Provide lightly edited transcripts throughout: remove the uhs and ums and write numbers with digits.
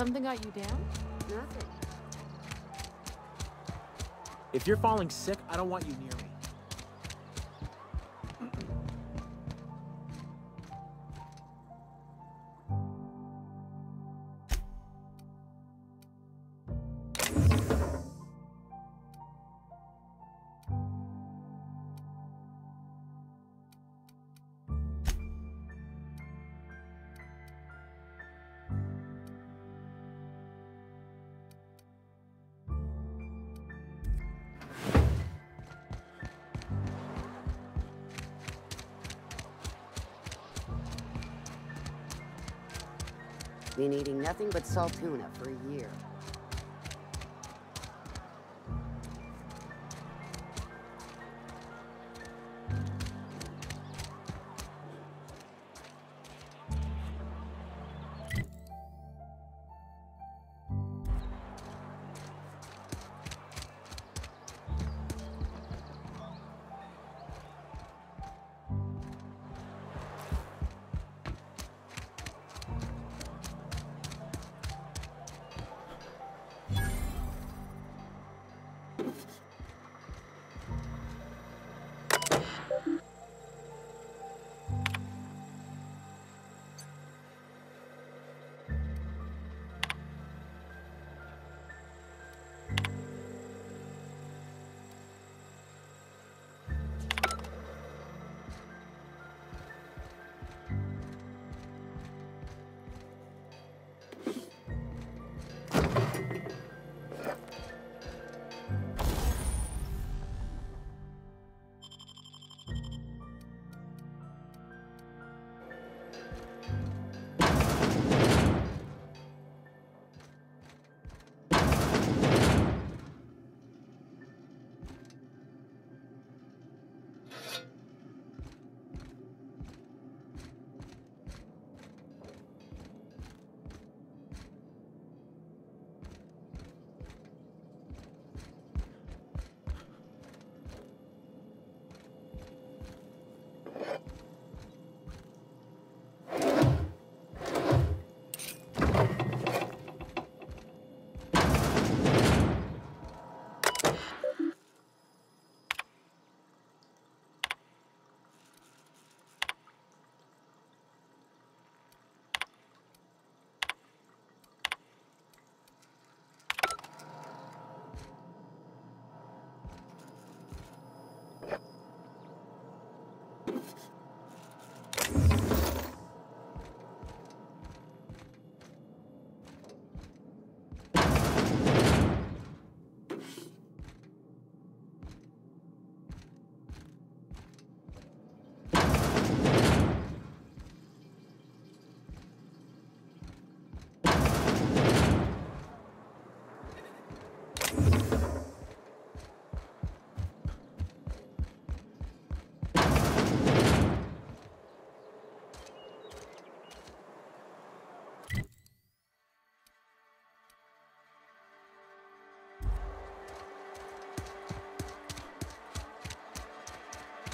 Something got you down? Nothing. If you're falling sick, I don't want you near me. Been eating nothing but salt tuna for a year.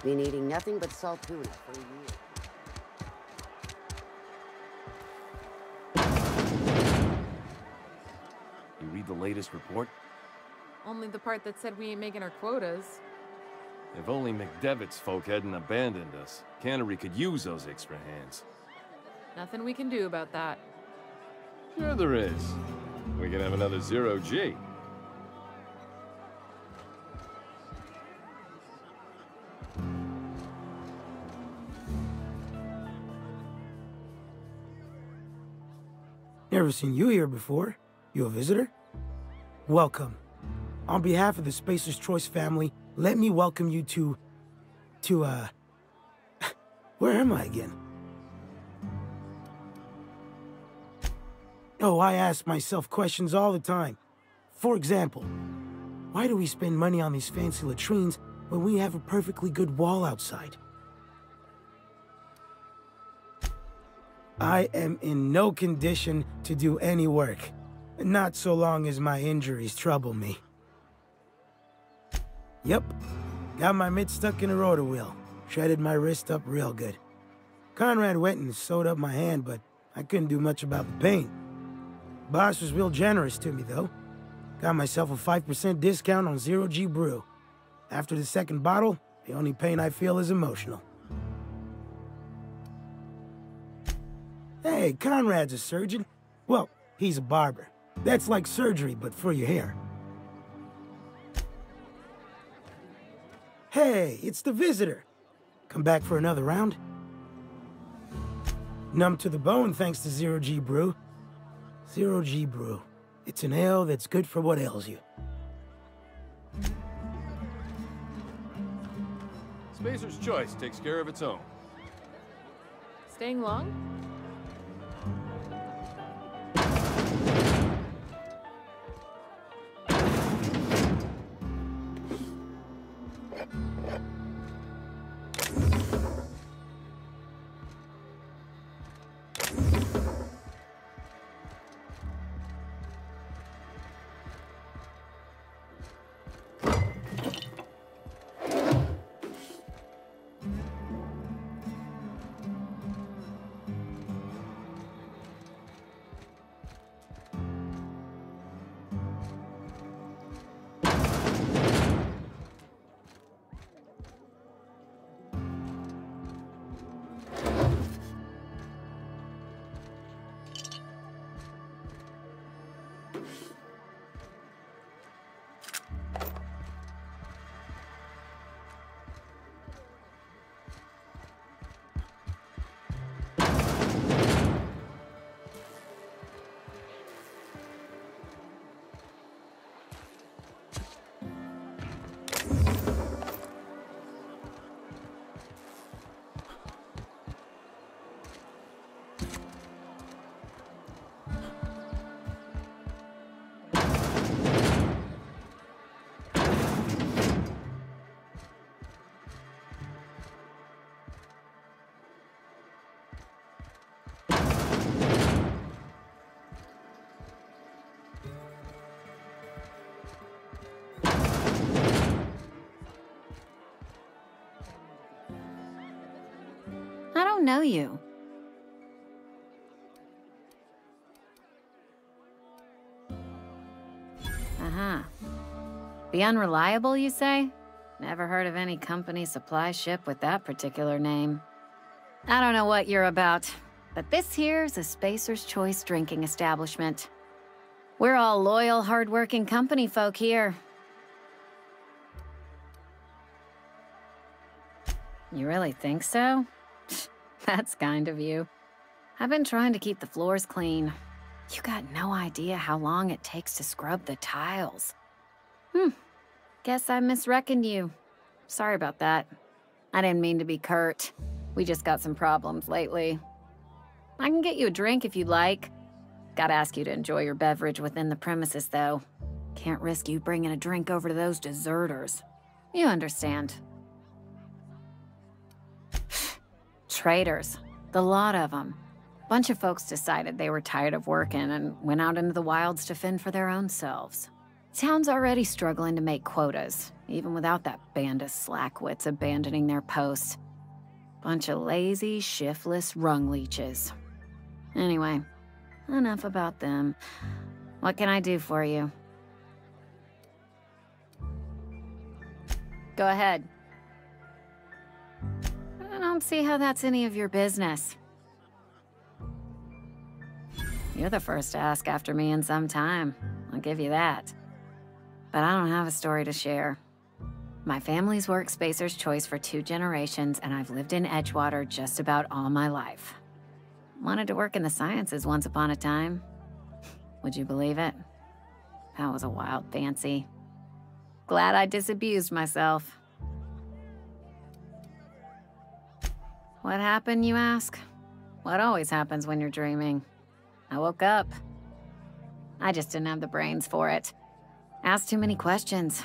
Been eating nothing but salt tuna for a year. You read the latest report? Only the part that said we ain't making our quotas. If only McDevitt's folk hadn't abandoned us. Cannery could use those extra hands. Nothing we can do about that. Sure there is. We can have another zero-G. Never seen you here before. You a visitor? Welcome. On behalf of the Spacer's Choice family, let me welcome you to where am I again? Oh, I ask myself questions all the time. For example, why do we spend money on these fancy latrines when we have a perfectly good wall outside? I am in no condition to do any work. Not so long as my injuries trouble me. Yep. Got my mitt stuck in a rotor wheel. Shredded my wrist up real good. Conrad went and sewed up my hand, but I couldn't do much about the pain. Boss was real generous to me, though. Got myself a 5% discount on Zero-G brew. After the second bottle, the only pain I feel is emotional. Hey, Conrad's a surgeon. Well, he's a barber. That's like surgery, but for your hair. Hey, it's the visitor. Come back for another round? Numb to the bone thanks to Zero-G brew. Zero-G brew. It's an ale that's good for what ails you. Spacer's choice takes care of its own. Staying long? I don't know you. Uh-huh. The Unreliable, you say? Never heard of any company supply ship with that particular name. I don't know what you're about, but this here's a Spacer's Choice drinking establishment. We're all loyal, hard-working company folk here. You really think so? That's kind of you. I've been trying to keep the floors clean. You got no idea how long it takes to scrub the tiles. Guess I misreckoned you. Sorry about that. I didn't mean to be curt. We just got some problems lately. I can get you a drink if you'd like. Gotta ask you to enjoy your beverage within the premises, though. Can't risk you bringing a drink over to those deserters. You understand. Traitors. The lot of them. Bunch of folks decided they were tired of working and went out into the wilds to fend for their own selves. Town's already struggling to make quotas, even without that band of slackwits abandoning their posts. Bunch of lazy, shiftless rung leeches. Anyway, enough about them. What can I do for you? Go ahead. I don't see how that's any of your business. You're the first to ask after me in some time. I'll give you that. But I don't have a story to share. My family's worked Spacer's Choice for 2 generations, and I've lived in Edgewater just about all my life. Wanted to work in the sciences once upon a time. Would you believe it? That was a wild fancy. Glad I disabused myself. What happened, you ask? What always happens when you're dreaming? I woke up. I just didn't have the brains for it. Asked too many questions.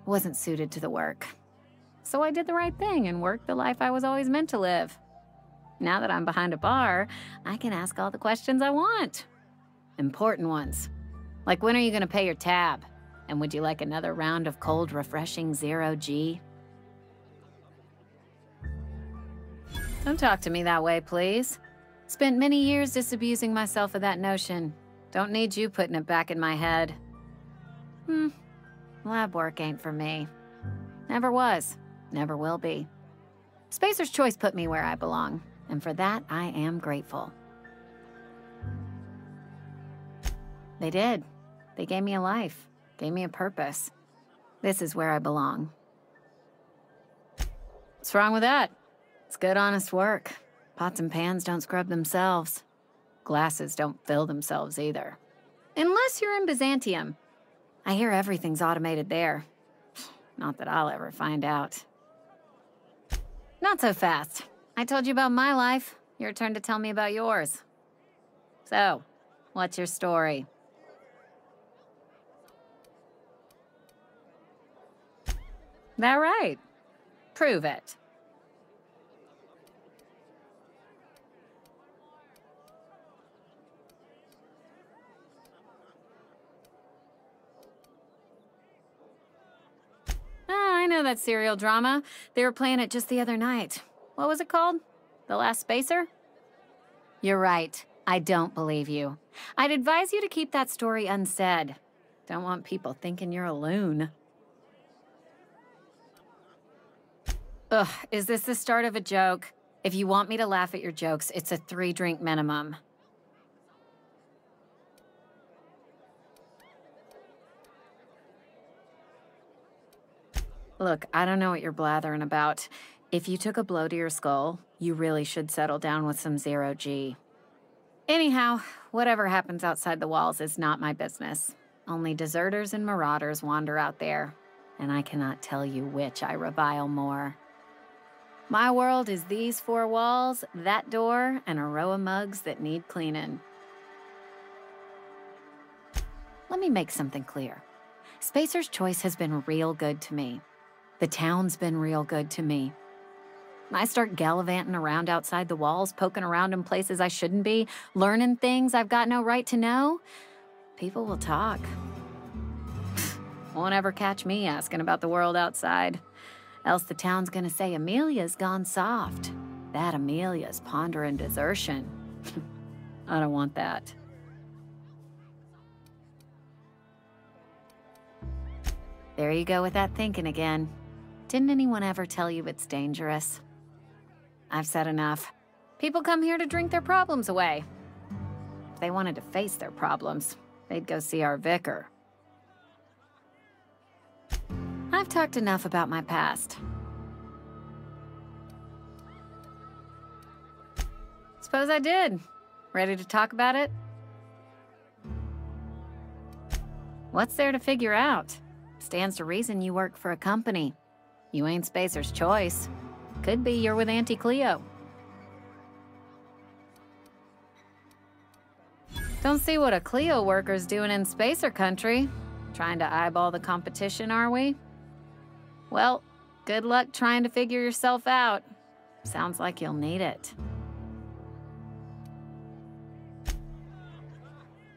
Wasn't suited to the work. So I did the right thing and worked the life I was always meant to live. Now that I'm behind a bar, I can ask all the questions I want. Important ones. Like, when are you gonna pay your tab? And would you like another round of cold, refreshing Zero-G? Don't talk to me that way, please. Spent many years disabusing myself of that notion. Don't need you putting it back in my head. Lab work ain't for me. Never was. Never will be. Spacer's Choice put me where I belong, and for that, I am grateful. They did. They gave me a life, gave me a purpose. This is where I belong. What's wrong with that? It's good, honest work. Pots and pans don't scrub themselves. Glasses don't fill themselves either. Unless you're in Byzantium. I hear everything's automated there. Not that I'll ever find out. Not so fast. I told you about my life. Your turn to tell me about yours. So, what's your story? That right? Prove it. I know that serial drama. They were playing it just the other night. What was it called? The Last Spacer? You're right. I don't believe you. I'd advise you to keep that story unsaid. Don't want people thinking you're a loon. Ugh, is this the start of a joke? If you want me to laugh at your jokes, it's a 3-drink minimum. Look, I don't know what you're blathering about. If you took a blow to your skull, you really should settle down with some zero-G. Anyhow, whatever happens outside the walls is not my business. Only deserters and marauders wander out there, and I cannot tell you which I revile more. My world is these 4 walls, that door, and a row of mugs that need cleaning. Let me make something clear. Spacer's Choice has been real good to me. The town's been real good to me. I start gallivanting around outside the walls, poking around in places I shouldn't be, learning things I've got no right to know. People will talk. Won't ever catch me asking about the world outside. Else the town's gonna say Amelia's gone soft. That Amelia's pondering desertion. I don't want that. There you go with that thinking again. Didn't anyone ever tell you it's dangerous? I've said enough. People come here to drink their problems away. If they wanted to face their problems, they'd go see our vicar. I've talked enough about my past. Suppose I did. Ready to talk about it? What's there to figure out? Stands to reason you work for a company. You ain't Spacer's Choice. Could be you're with Auntie Cleo. Don't see what a Cleo worker's doing in Spacer country. Trying to eyeball the competition, are we? Well, good luck trying to figure yourself out. Sounds like you'll need it.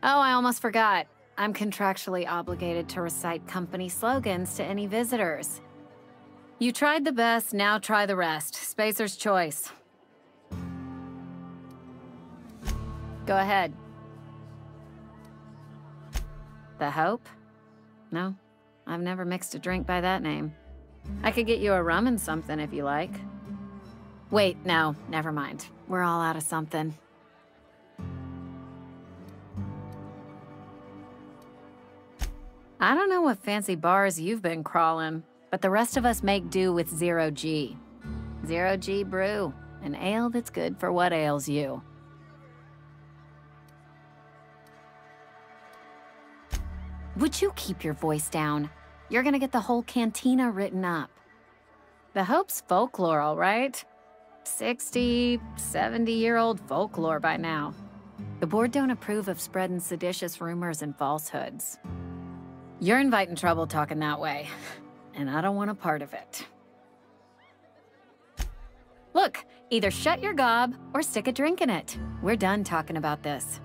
Oh, I almost forgot. I'm contractually obligated to recite company slogans to any visitors. You tried the best, now try the rest. Spacer's Choice. Go ahead. The Hope? No, I've never mixed a drink by that name. I could get you a rum and something if you like. Wait, no, never mind. We're all out of something. I don't know what fancy bars you've been crawling, but the rest of us make do with 0G. 0G brew, an ale that's good for what ails you. Would you keep your voice down? You're gonna get the whole cantina written up. The Hope's folklore, all right? 60, 70-year-old folklore by now. The board don't approve of spreading seditious rumors and falsehoods. You're inviting trouble talking that way, and I don't want a part of it. Look, either shut your gob or stick a drink in it. We're done talking about this.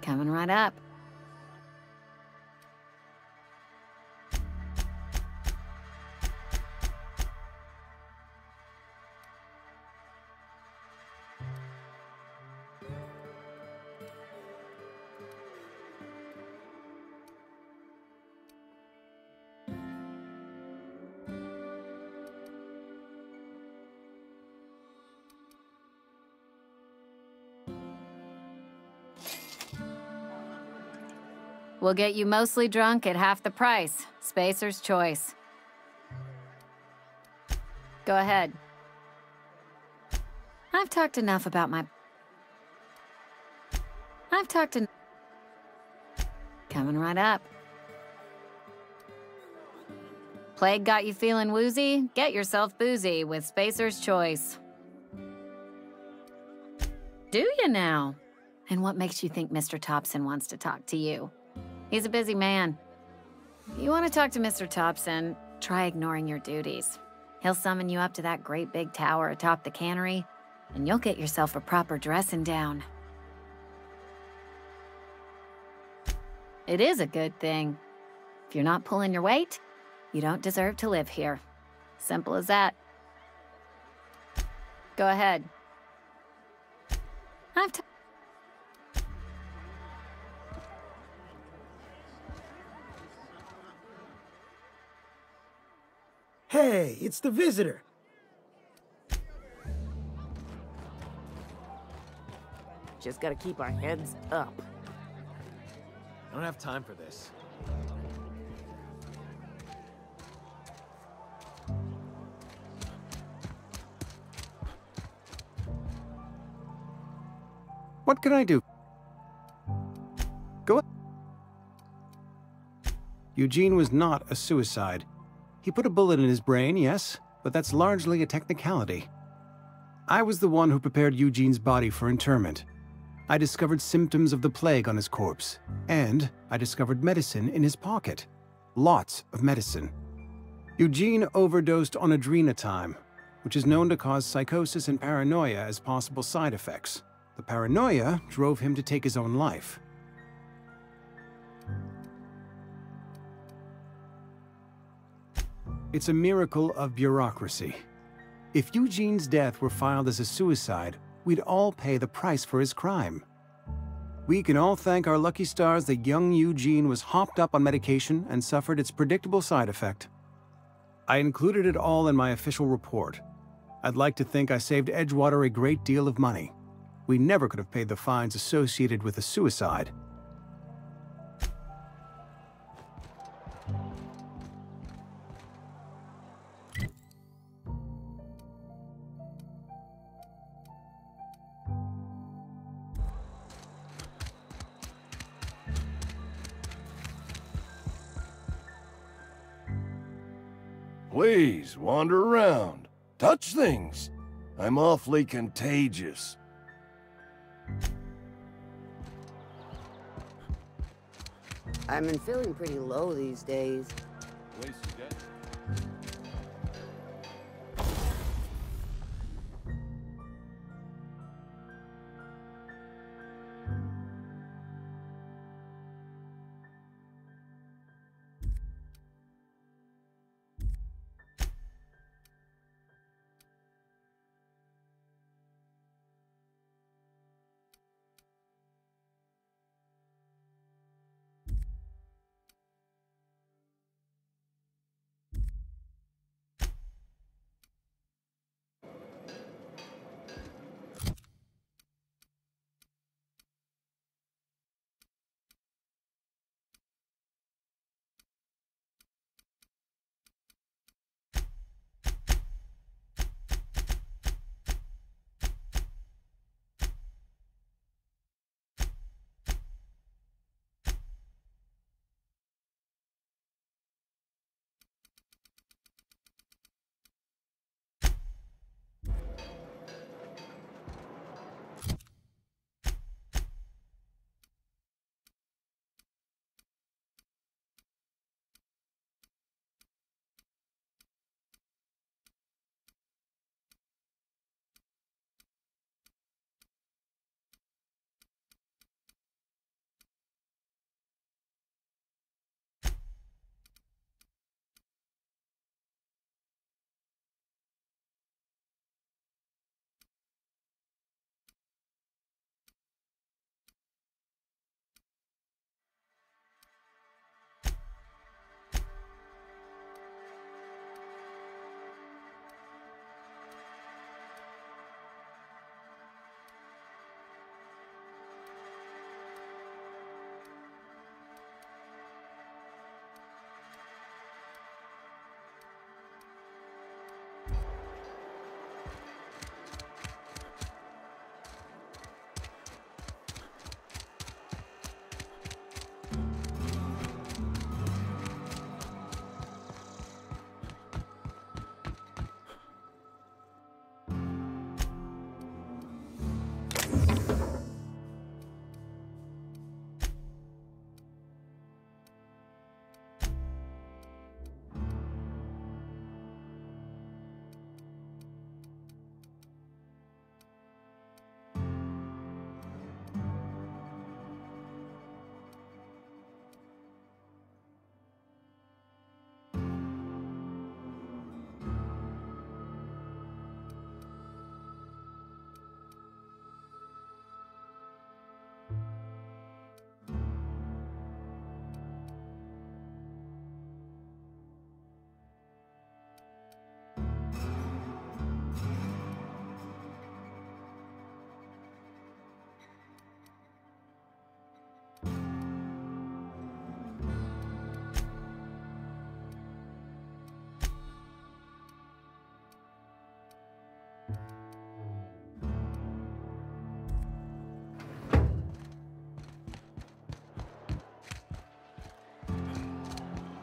Coming right up. We'll get you mostly drunk at half the price. Spacer's choice. Go ahead. I've talked enough about my... Coming right up. Plague got you feeling woozy? Get yourself boozy with Spacer's choice. Do you now? And what makes you think Mr. Thompson wants to talk to you? He's a busy man. If you want to talk to Mr. Thompson, try ignoring your duties. He'll summon you up to that great big tower atop the cannery, and you'll get yourself a proper dressing down. It is a good thing. If you're not pulling your weight, you don't deserve to live here. Simple as that. Go ahead. Hey, it's the visitor. Just gotta keep our heads up. I don't have time for this. What can I do? Go. Eugene was not a suicide. He put a bullet in his brain, yes, but that's largely a technicality. I was the one who prepared Eugene's body for interment. I discovered symptoms of the plague on his corpse, and I discovered medicine in his pocket. Lots of medicine. Eugene overdosed on adrenatime, which is known to cause psychosis and paranoia as possible side effects. The paranoia drove him to take his own life. It's a miracle of bureaucracy. If Eugene's death were filed as a suicide, we'd all pay the price for his crime. We can all thank our lucky stars that young Eugene was hopped up on medication and suffered its predictable side effect. I included it all in my official report. I'd like to think I saved Edgewater a great deal of money. We never could have paid the fines associated with a suicide. Please, wander around. Touch things. I'm awfully contagious. I've been feeling pretty low these days. Place to get.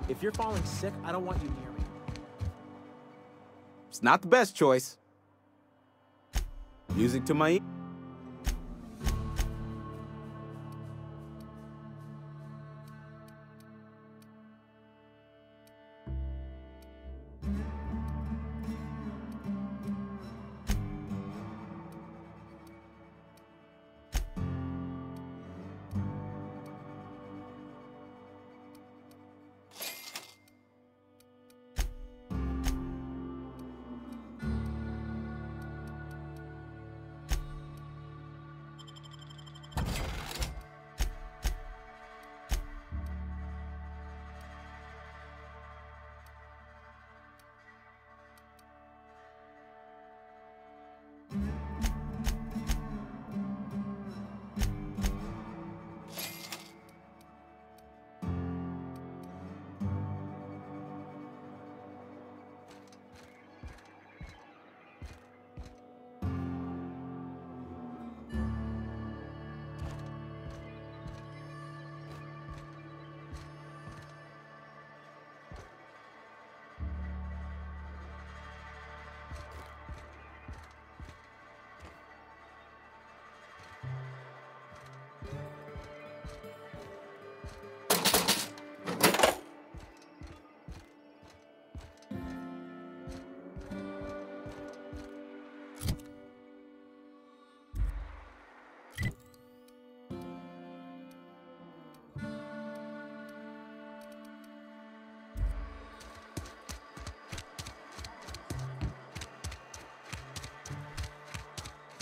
If you're falling sick, I don't want you near me. It's not the best choice. Music to my ears.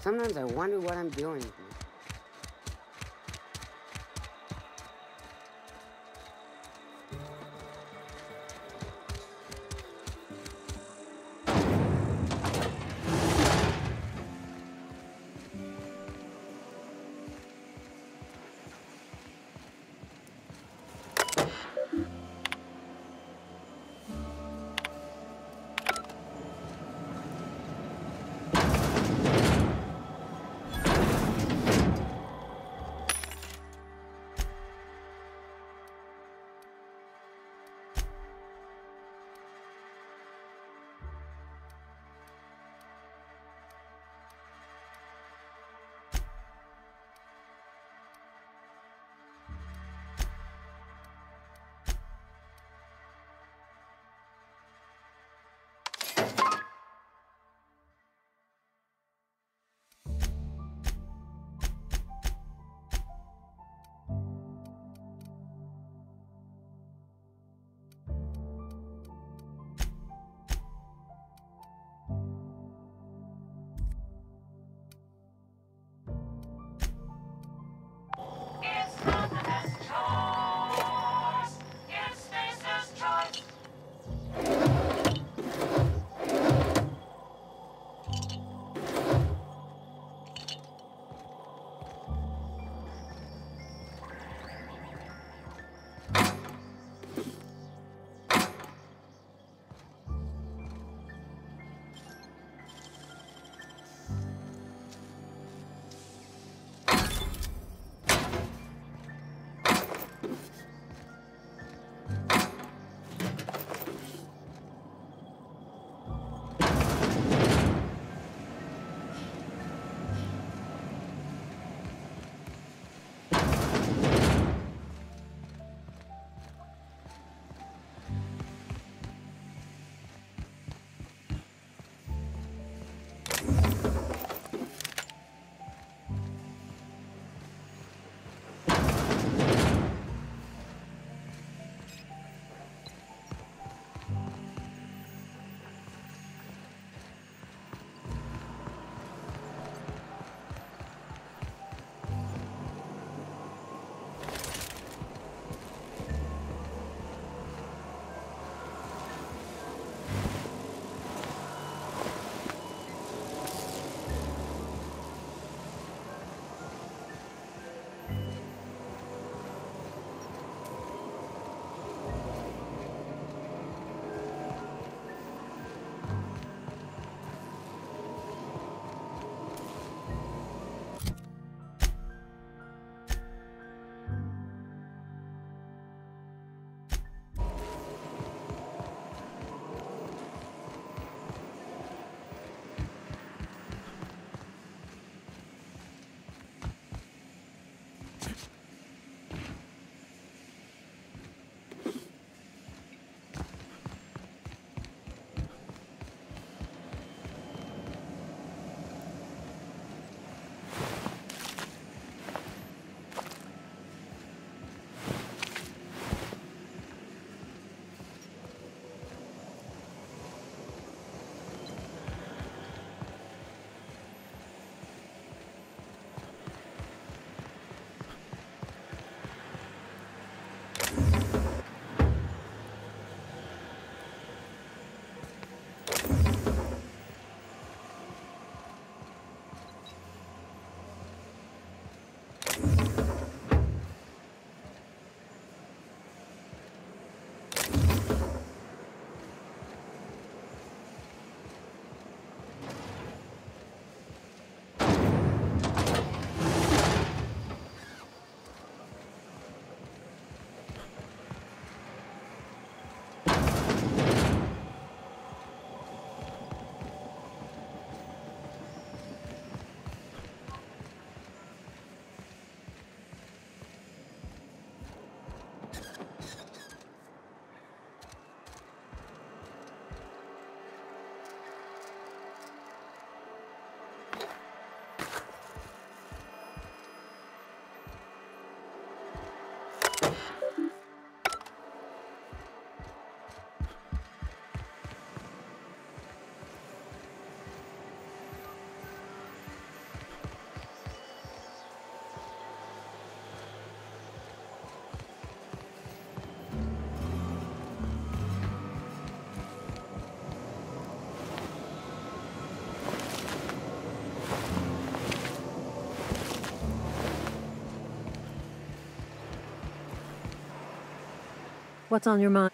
Sometimes I wonder what I'm doing. What's on your mind?